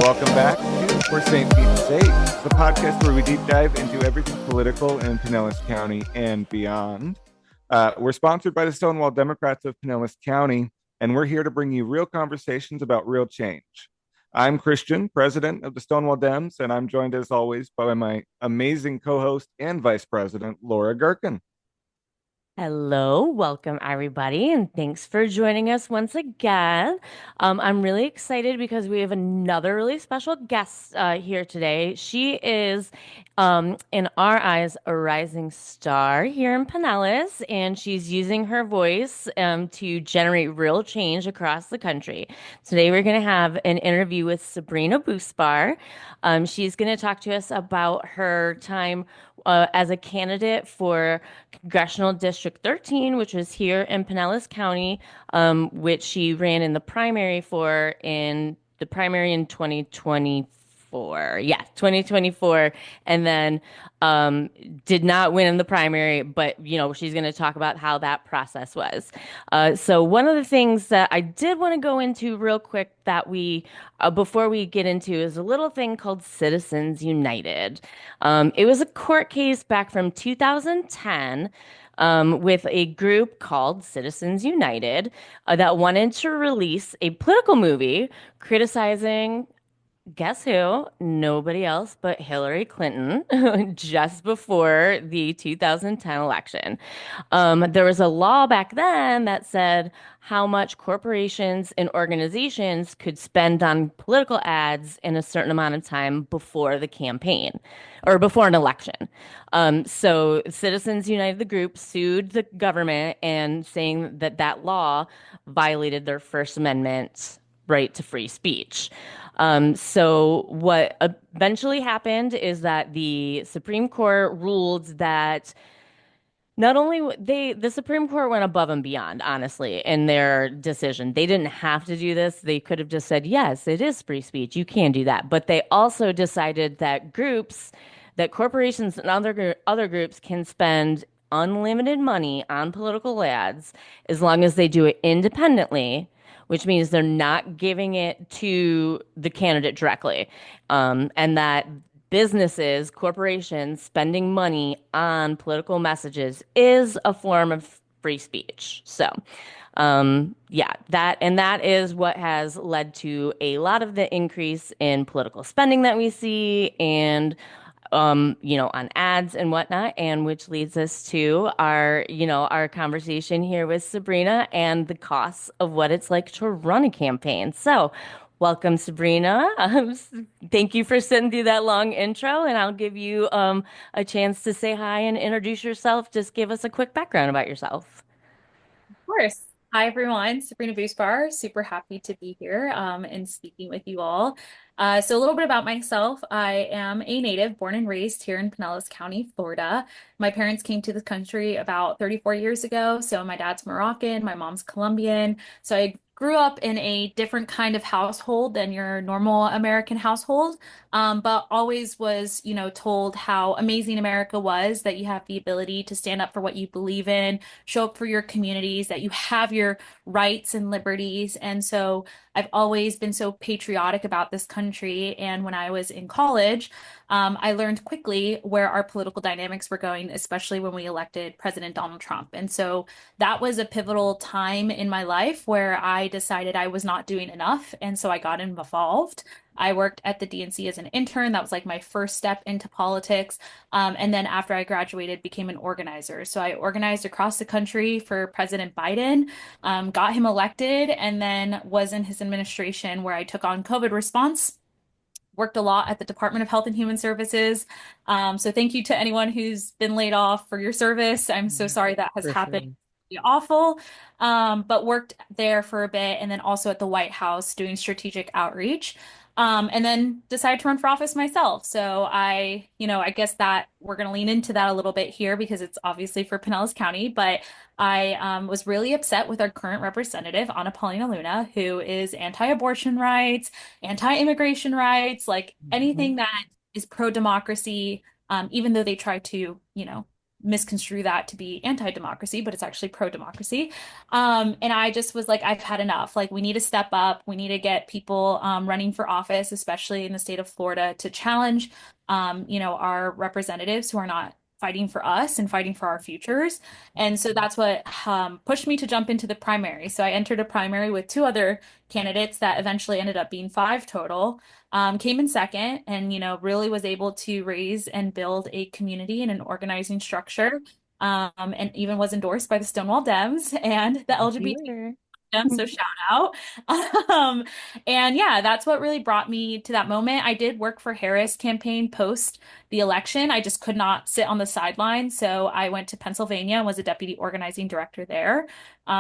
welcome back to For St. Pete's Sake, the podcast where we deep dive into everything political in Pinellas County and beyond. We're sponsored by the Stonewall Democrats of Pinellas County, and we're here to bring you real conversations about real change. I'm Christian, president of the Stonewall Dems, and I'm joined as always by my amazing co-host and vice president, Laura Gherkin. Hello, welcome everybody, and thanks for joining us once again. I'm really excited because we have another really special guest here today. She is, in our eyes, a rising star here in Pinellas, and she's using her voice to generate real change across the country. Today, we're going to have an interview with Sabrina Bousbar. She's going to talk to us about her time as a candidate for Congressional District 13, which was here in Pinellas County, which she ran in the primary in 2024. Yeah, 2024. And then did not win in the primary, but she's going to talk about how that process was. So one of the things that I did want to go into real quick that before we get into is a little thing called Citizens United. It was a court case back from 2010 with a group called Citizens United that wanted to release a political movie criticizing, guess who? Nobody else but Hillary Clinton just before the 2010 election. There was a law back then that said how much corporations and organizations could spend on political ads in a certain amount of time before the campaign or before an election. So Citizens United, the group, sued the government and saying that that law violated their First Amendment right to free speech. So what eventually happened is that the Supreme Court ruled that not only the Supreme Court went above and beyond, honestly, in their decision. They didn't have to do this. They could have just said, yes, it is free speech. You can do that. But they also decided that corporations and other groups can spend unlimited money on political ads as long as they do it independently, which means they're not giving it to the candidate directly. And that businesses, corporations spending money on political messages is a form of free speech. So, yeah, that is what has led to a lot of the increase in political spending that we see and on ads and whatnot, and which leads us to our conversation here with Sabrina and the costs of what it's like to run a campaign. So, welcome, Sabrina. Thank you for sitting through that long intro, and I'll give you a chance to say hi and introduce yourself. Just give us a quick background about yourself. Course. Hi, everyone. Sabrina Bousbar. Super happy to be here and speaking with you all. So a little bit about myself. I am a native, born and raised here in Pinellas County, Florida. My parents came to the country about 34 years ago. So my dad's Moroccan, my mom's Colombian. So I grew up in a different kind of household than your normal American household, but always was, told how amazing America was, that you have the ability to stand up for what you believe in, show up for your communities, that you have your rights and liberties. And so I've always been so patriotic about this country. And when I was in college, I learned quickly where our political dynamics were going, especially when we elected President Donald Trump. And so that was a pivotal time in my life where I decided I was not doing enough. And so I got involved. I worked at the DNC as an intern. That was like my first step into politics. And then after I graduated, became an organizer. So I organized across the country for President Biden, got him elected, and then was in his administration where I took on COVID response. Worked a lot at the Department of Health and Human Services. So thank you to anyone who's been laid off for your service. I'm so sorry that has happened. Awful. But worked there for a bit and then also at the White House doing strategic outreach. And then decided to run for office myself. So I guess that we're going to lean into that a little bit here because it's obviously for Pinellas County, but I was really upset with our current representative, Anna Paulina Luna, who is anti-abortion rights, anti-immigration rights, like anything that is pro-democracy, even though they try to, misconstrue that to be anti-democracy, but it's actually pro-democracy. And I just was like, I've had enough. Like, we need to step up. We need to get people running for office, especially in the state of Florida, to challenge, our representatives who are not fighting for us and fighting for our futures. And so that's what pushed me to jump into the primary. So I entered a primary with two other candidates that eventually ended up being five total. Came in second and, really was able to raise and build a community and an organizing structure. And even was endorsed by the Stonewall Dems and the LGBT Here. Dems, so shout out. Um, and yeah, that's what really brought me to that moment. I did work for Harris campaign post the election. I just could not sit on the sidelines. So I went to Pennsylvania and was a deputy organizing director there.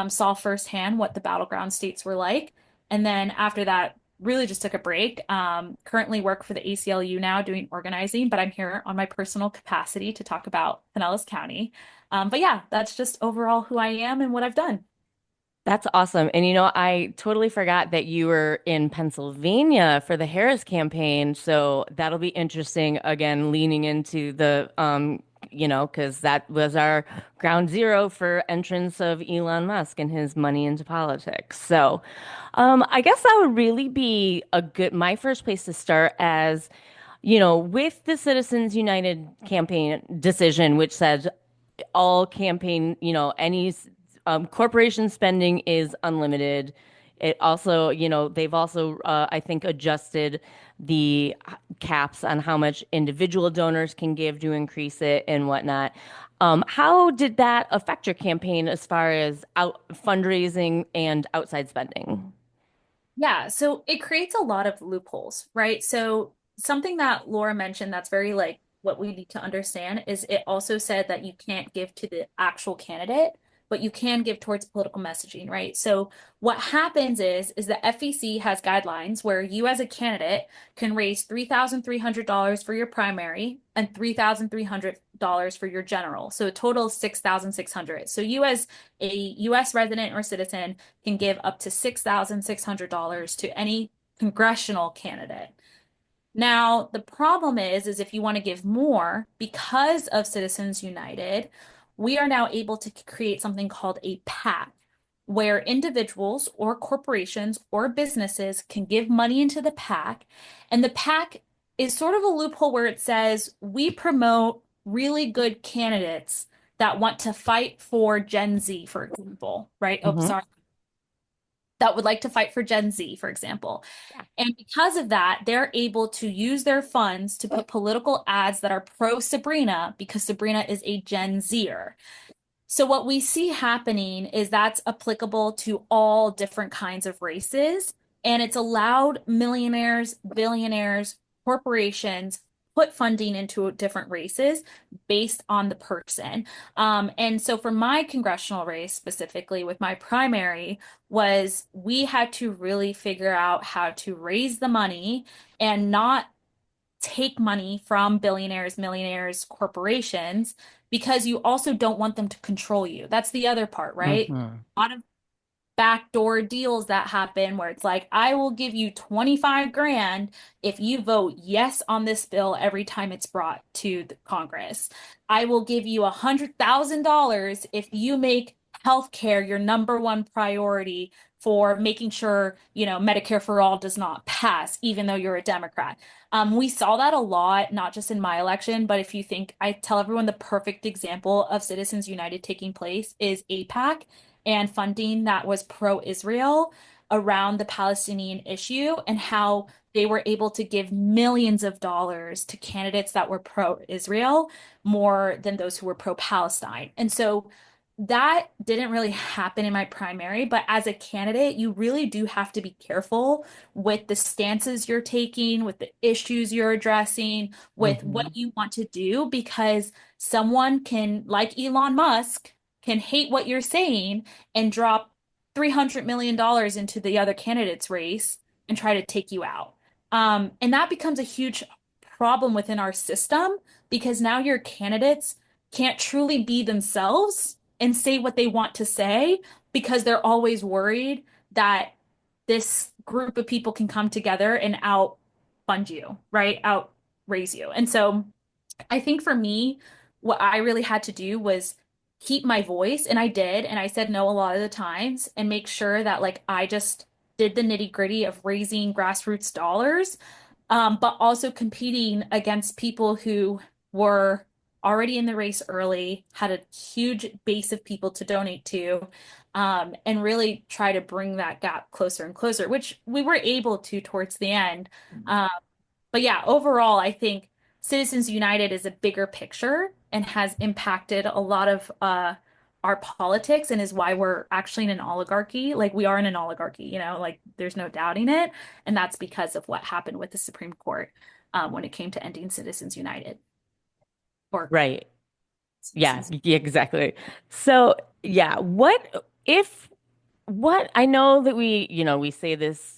Saw firsthand what the battleground states were like. And then after that, really just took a break. Currently work for the ACLU now doing organizing, but I'm here on my personal capacity to talk about Pinellas County. But yeah, that's just overall who I am and what I've done. That's awesome. And I totally forgot that you were in Pennsylvania for the Harris campaign. So that'll be interesting again, leaning into because that was our ground zero for entrance of Elon Musk and his money into politics. So I guess that would really be my first place to start as, with the Citizens United campaign decision, which said all campaign, any corporation spending is unlimited. It also, they've also, I think, adjusted the caps on how much individual donors can give to increase it and whatnot. How did that affect your campaign as far as fundraising and outside spending? Yeah, so it creates a lot of loopholes, right? So something that Laura mentioned that's very like what we need to understand is it also said that you can't give to the actual candidate, but you can give towards political messaging, right? So what happens is the FEC has guidelines where you as a candidate can raise $3,300 for your primary and $3,300 for your general. So a total of 6,600. So you as a US resident or citizen can give up to $6,600 to any congressional candidate. Now, the problem is if you want to give more, because of Citizens United, we are now able to create something called a PAC, where individuals or corporations or businesses can give money into the PAC. And the PAC is sort of a loophole where it says we promote really good candidates that want to fight for Gen Z, for example, right? Oh, Hmm. sorry. That would like to fight for Gen Z, for example. Yeah. And because of that, they're able to use their funds to put political ads that are pro Sabrina because Sabrina is a Gen Zer. So what we see happening is that's applicable to all different kinds of races, and it's allowed millionaires, billionaires, corporations put funding into different races based on the person. And so for my congressional race specifically with my primary was we had to really figure out how to raise the money and not take money from billionaires, millionaires, corporations, because you also don't want them to control you. That's the other part, right? Hmm. A lot of backdoor deals that happen where it's like, I will give you 25 grand if you vote yes on this bill every time it's brought to the Congress. I will give you $100,000 if you make healthcare your number one priority for making sure, Medicare for all does not pass, even though you're a Democrat. We saw that a lot, not just in my election, but if you think, I tell everyone the perfect example of Citizens United taking place is AIPAC and funding that was pro-Israel around the Palestinian issue and how they were able to give millions of dollars to candidates that were pro-Israel more than those who were pro-Palestine. And so that didn't really happen in my primary, but as a candidate, you really do have to be careful with the stances you're taking, with the issues you're addressing, with Hmm. what you want to do, because someone can, like Elon Musk, can hate what you're saying and drop $300 million into the other candidate's race and try to take you out. And that becomes a huge problem within our system because now your candidates can't truly be themselves and say what they want to say because they're always worried that this group of people can come together and out fund you, right? Out raise you. And so I think for me, what I really had to do was keep my voice, and I did, and I said no a lot of the times, and make sure that like I just did the nitty-gritty of raising grassroots dollars, but also competing against people who were already in the race early, had a huge base of people to donate to, and really try to bring that gap closer and closer, which we were able to towards the end. Um, but yeah, overall, I think Citizens United is a bigger picture and has impacted a lot of our politics and is why we're actually in an oligarchy. Like we are in an oligarchy, like there's no doubting it. And that's because of what happened with the Supreme Court when it came to ending Citizens United or Right. Yeah, Citizens. yeah, exactly. So, yeah, what I know that we say this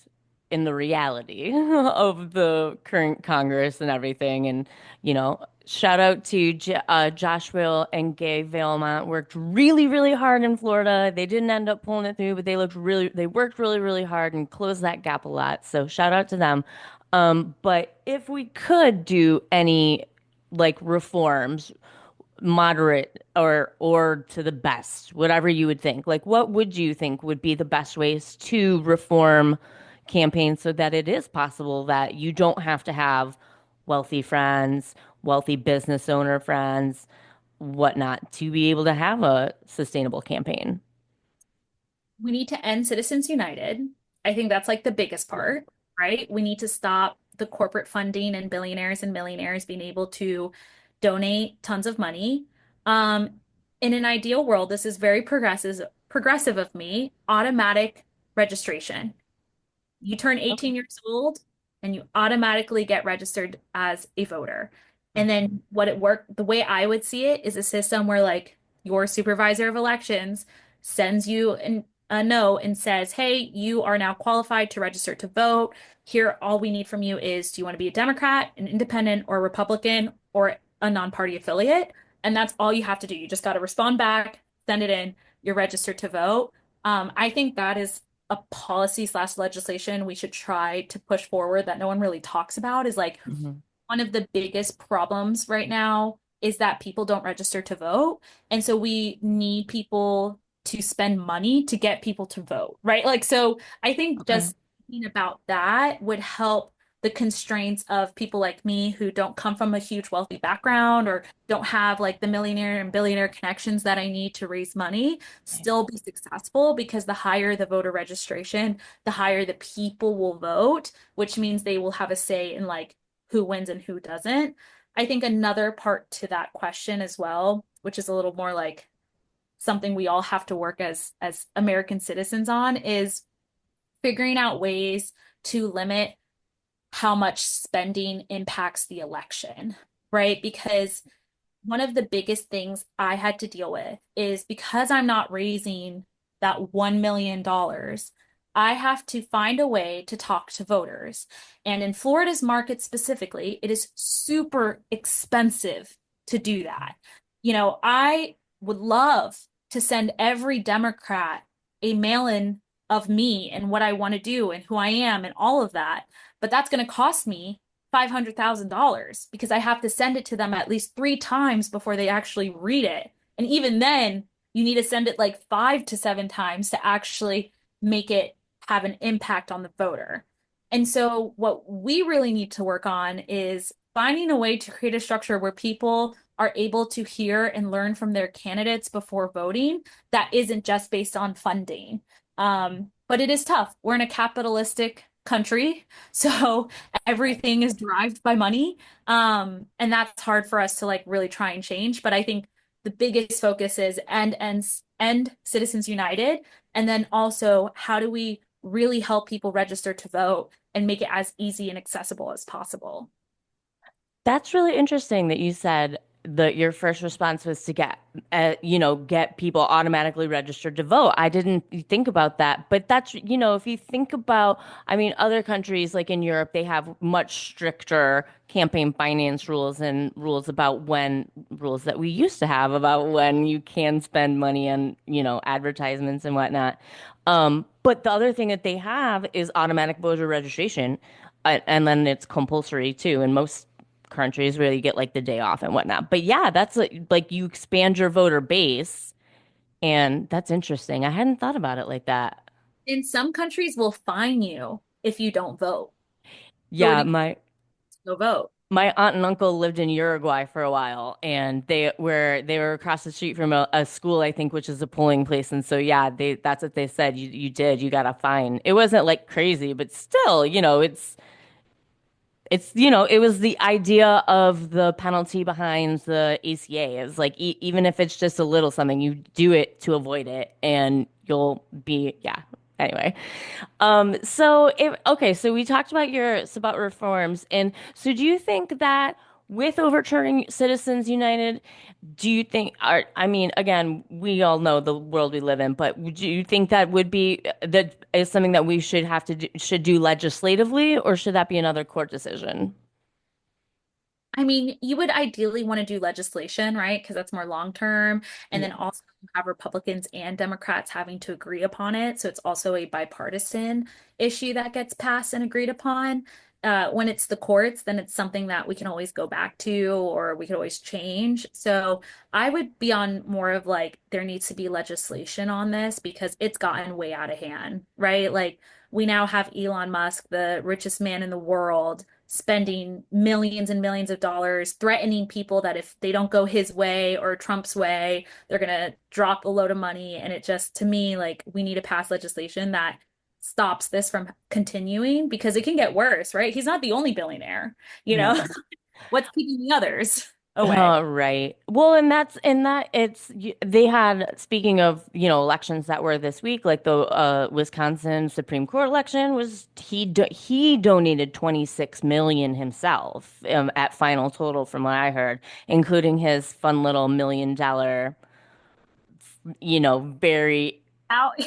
in the reality of the current Congress and everything. And, shout out to Joshua and Gay Valmont worked really, really hard in Florida. They didn't end up pulling it through, but they worked really, really hard and closed that gap a lot. So shout out to them. But if we could do any like reforms, moderate or to the best, whatever you would think. Like, what would you think would be the best ways to reform campaigns so that it is possible that you don't have to have wealthy friends, wealthy business owner friends, whatnot, to be able to have a sustainable campaign? We need to end Citizens United. I think that's like the biggest part, right? We need to stop the corporate funding and billionaires and millionaires being able to donate tons of money. Um, in an ideal world, this is very progressive of me, automatic registration. You turn Okay. 18 years old and you automatically get registered as a voter. And then the way I would see it is a system where like your supervisor of elections sends you a note and says, "Hey, you are now qualified to register to vote. Here, all we need from you is do you want to be a Democrat, an independent, or a Republican, or a non-party affiliate?" And that's all you have to do. You just got to respond back, send it in, you're registered to vote. I think that is a policy slash legislation we should try to push forward that no one really talks about is like Mhm. one of the biggest problems right now is that people don't register to vote. And so we need people to spend money to get people to vote, right? Like, so I think Okay. just thinking about that would help the constraints of people like me who don't come from a huge wealthy background or don't have like the millionaire and billionaire connections that I need to raise money still be successful because the higher the voter registration, the higher the people will vote, which means they will have a say in like who wins and who doesn't. I think another part to that question as well, which is a little more like something we all have to work as American citizens on, is figuring out ways to limit how much spending impacts the election, right? Because one of the biggest things I had to deal with is because I'm not raising that $1 million, I have to find a way to talk to voters. And in Florida's market specifically, it is super expensive to do that. I would love to send every Democrat a mail-in of me and what I want to do and who I am and all of that. But that's going to cost me $500,000 because I have to send it to them at least 3 times before they actually read it. And even then, you need to send it like 5 to 7 times to actually make it have an impact on the voter. And so, what we really need to work on is finding a way to create a structure where people are able to hear and learn from their candidates before voting that isn't just based on funding. But it is tough. We're in a capitalistic country, so everything is derived by money. And that's hard for us to like really try and change. But I think the biggest focus is end Citizens United. And then also, how do we really help people register to vote and make it as easy and accessible as possible? That's really interesting that you said that your first response was to get people automatically registered to vote. I didn't think about that, but if you think about, I mean, other countries like in Europe, they have much stricter campaign finance rules and rules that we used to have about when you can spend money on, advertisements and whatnot. But the other thing that they have is automatic voter registration, and then it's compulsory too in most countries where you get like the day off and whatnot. But yeah, that's like you expand your voter base, and that's interesting. I hadn't thought about it like that. In some countries will fine you if you don't vote. Go Yeah, to go vote. my aunt and uncle lived in Uruguay for a while, and they were across the street from a school, I think, which is a polling place. And so yeah, they that's what they said. You got a fine. It wasn't like crazy, but still, it was the idea of the penalty behind the ACA. It's like even if it's just a little something, you do it to avoid it, and you'll be yeah. Anyway, so we talked about about reforms, and so do you think that with overturning Citizens United, do you think, I mean, again, we all know the world we live in, but do you think that is something that we should do legislatively, or should that be another court decision? I mean, you would ideally want to do legislation, right? Because that's more long term. And then Yeah. also you have Republicans and Democrats having to agree upon it. So it's also a bipartisan issue that gets passed and agreed upon. When it's the courts, then it's something that we can always go back to or we could always change. So I would be on more of like, there needs to be legislation on this because it's gotten way out of hand, right? Like, we now have Elon Musk, the richest man in the world, spending millions and millions of dollars, threatening people that if they don't go his way or Trump's way, they're going to drop a load of money. And it just, to me, like, we need to pass legislation that stops this from continuing because it can get worse, right? He's not the only billionaire, you Yeah. know? What's keeping the others away? Oh, right. Well, and that they had, speaking of, elections that were this week, like the Wisconsin Supreme Court election he donated 26 million himself, at final total from what I heard, including his fun little $1 million, very Out.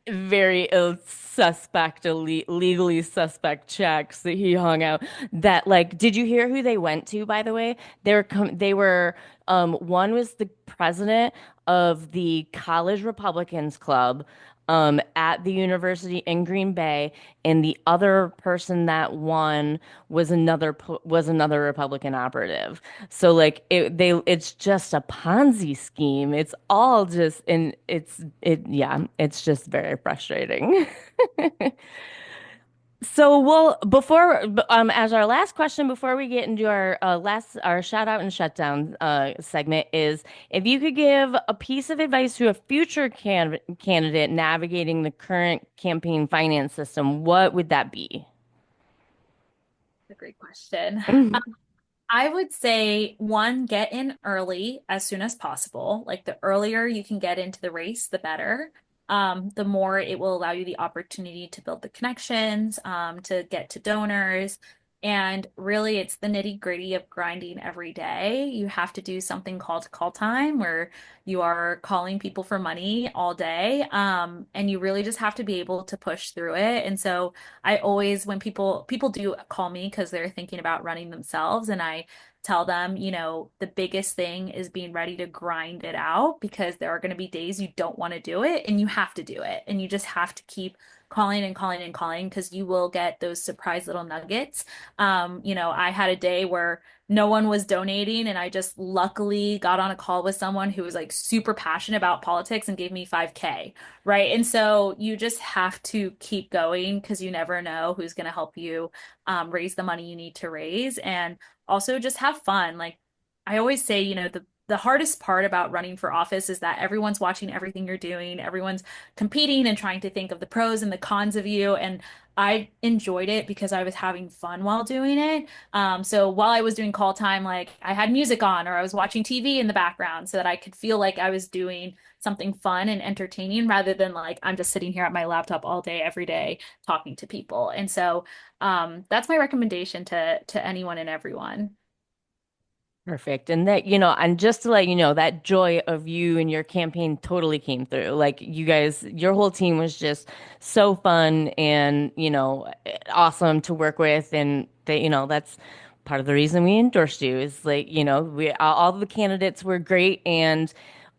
very suspect, legally suspect checks that he hung out. That, like, did you hear who they went to, by the way? They were one was the president of the College Republicans Club at the university in Green Bay, and the other person that won was another Republican operative. So like it's just a Ponzi scheme. It's all just and it's just very frustrating. So, well, as our last question, before we get into our shout out and shutdown segment, is if you could give a piece of advice to a future candidate navigating the current campaign finance system, what would that be? A great question. I would say one, get in early as soon as possible. Like the earlier you can get into the race, the better. The more it will allow you the opportunity to build the connections, to get to donors. And really, it's the nitty-gritty of grinding every day. You have to do something called call time, where you are calling people for money all day. And you really just have to be able to push through it. And so I always, when people do call me because they're thinking about running themselves, and I tell them, the biggest thing is being ready to grind it out because there are going to be days you don't want to do it and you have to do it. And you just have to keep calling and calling and calling because you will get those surprise little nuggets. I had a day where no one was donating, and I just luckily got on a call with someone who was like super passionate about politics and gave me 5K, right? And so you just have to keep going because you never know who's going to help you raise the money you need to raise. And also just have fun. Like I always say, the hardest part about running for office is that everyone's watching everything you're doing. Everyone's competing and trying to think of the pros and the cons of you. And I enjoyed it because I was having fun while doing it. So while I was doing call time, like I had music on or I was watching TV in the background so that I could feel like I was doing something fun and entertaining rather than like I'm just sitting here at my laptop all day, every day, talking to people. And so that's my recommendation to anyone and everyone. Perfect. And and just to let you know, that joy of you and your campaign totally came through. Like you guys, your whole team was just so fun and, awesome to work with. And that's part of the reason we endorsed you is like, all the candidates were great and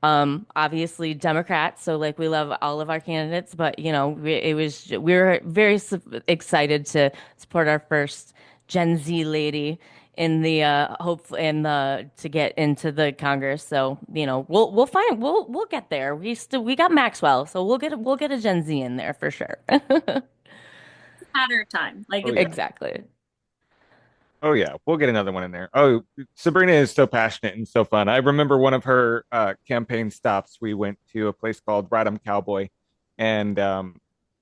obviously Democrats. So like we love all of our candidates, but we were very excited to support our first Gen Z lady in the to get into the Congress. So, we'll get there. We got Maxwell, so we'll get a Gen Z in there for sure. It's a matter of time. Like Oh it's yeah. Exactly. Oh yeah, we'll get another one in there. Oh, Sabrina is so passionate and so fun. I remember one of her campaign stops. We went to a place called Radham Cowboy, and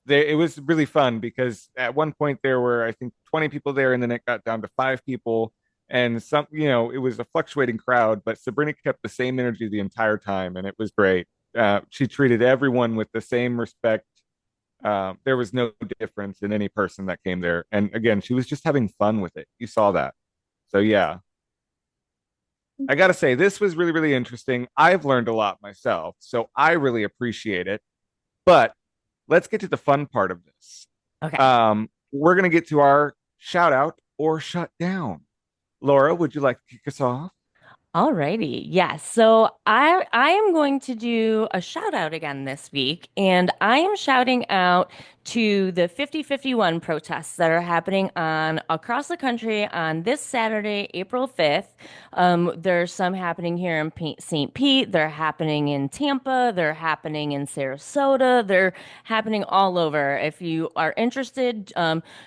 it was really fun because at one point there were, I think, 20 people there, and then it got down to 5 people, and it was a fluctuating crowd, but Sabrina kept the same energy the entire time, and it was great. She treated everyone with the same respect. There was no difference in any person that came there. And again, she was just having fun with it. You saw that. So, yeah, I got to say, this was really, really interesting. I've learned a lot myself. So, I really appreciate it. But let's get to the fun part of this. Okay. We're going to get to our shout out or shut down. Laura, would you like to kick us off? Alrighty. Yes. So I am going to do a shout out again this week, and I am shouting out to the 5051 protests that are happening on across the country on this Saturday, April 5th. There's some happening here in St. Pete. They're happening in Tampa. They're happening in Sarasota. They're happening all over. If you are interested,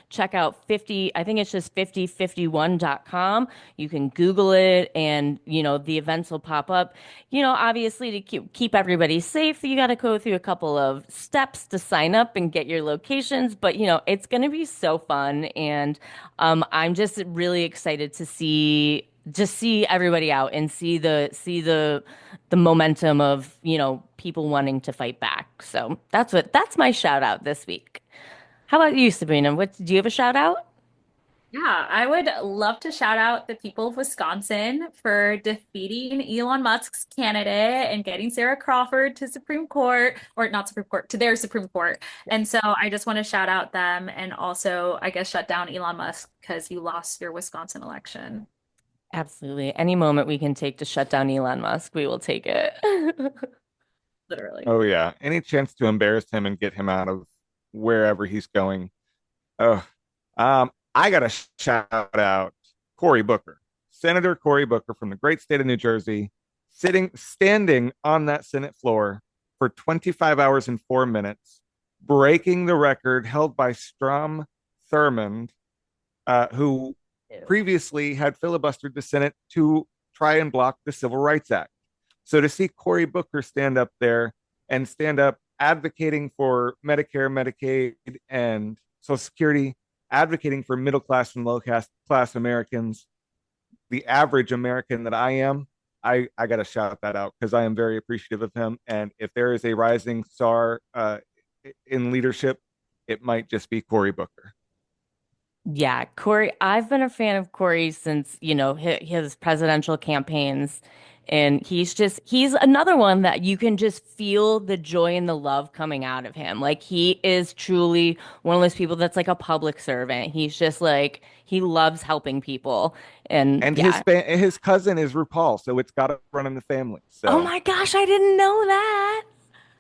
check out 50, I think it's just 5051.com. You can Google it, and the events will pop up. Obviously, to keep everybody safe, you got to go through a couple of steps to sign up and get your locations, but it's going to be so fun, and I'm just really excited to see everybody out and see the momentum of people wanting to fight back. So that's my shout out this week. How about you, Sabrina? Do you have a shout out? Yeah, I would love to shout out the people of Wisconsin for defeating Elon Musk's candidate and getting Sarah Crawford to Supreme Court, or not Supreme Court, to their Supreme Court. And so I just want to shout out them and also, I guess, shut down Elon Musk because you lost your Wisconsin election. Absolutely. Any moment we can take to shut down Elon Musk, we will take it. Literally. Oh, yeah. Any chance to embarrass him and get him out of wherever he's going. Oh, I got to shout out Cory Booker, Senator Cory Booker from the great state of New Jersey, standing on that Senate floor for 25 hours and 4 minutes, breaking the record held by Strom Thurmond, who Ew. previously had filibustered the Senate to try and block the Civil Rights Act. So to see Cory Booker stand up there and stand up advocating for Medicare, Medicaid, and Social Security, advocating for middle class and low class Americans, the average American that I am, I got to shout that out because I am very appreciative of him. And if there is a rising star in leadership, it might just be Cory Booker. Yeah, Corey, I've been a fan of Corey since, his presidential campaigns. And he's another one that you can just feel the joy and the love coming out of him. Like, he is truly one of those people that's like a public servant. He's just like, he loves helping people. And And yeah. his cousin is RuPaul, so it's got to run in the family. Oh So my gosh, I didn't know that.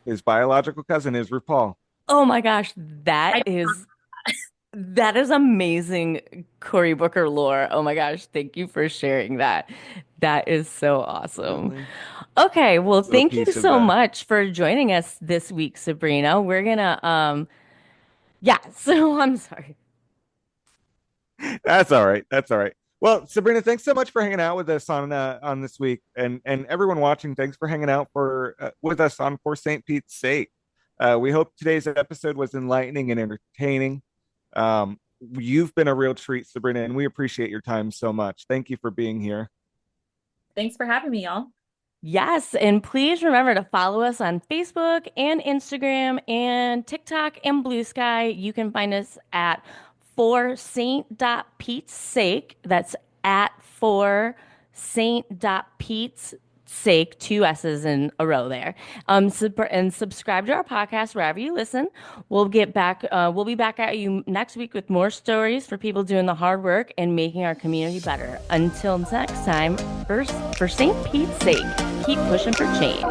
his biological cousin is RuPaul. Oh my gosh, I that is amazing, Cory Booker lore. Oh my gosh, thank you for sharing that. That is so awesome. Absolutely. Okay, well, Little thank you piece of so that. much for joining us this week, Sabrina. We're gonna yeah, so I'm sorry. That's all right. That's all right. Well, Sabrina, thanks so much for hanging out with us on this week, and everyone watching, thanks for hanging out with us on For St. Pete's Sake. We hope today's episode was enlightening and entertaining. You've been a real treat, Sabrina, and we appreciate your time so much. Thank you for being here. Thanks for having me, y'all. Yes, and please remember to follow us on Facebook and Instagram and TikTok and Blue Sky. You can find us at for Saint.Pete's sake. That's at for Saint.Pete's sake, two S's in a row there. And subscribe to our podcast wherever you listen. We'll be back at you next week with more stories for people doing the hard work and making our community better. Until next time, for St. Pete's sake, keep pushing for change.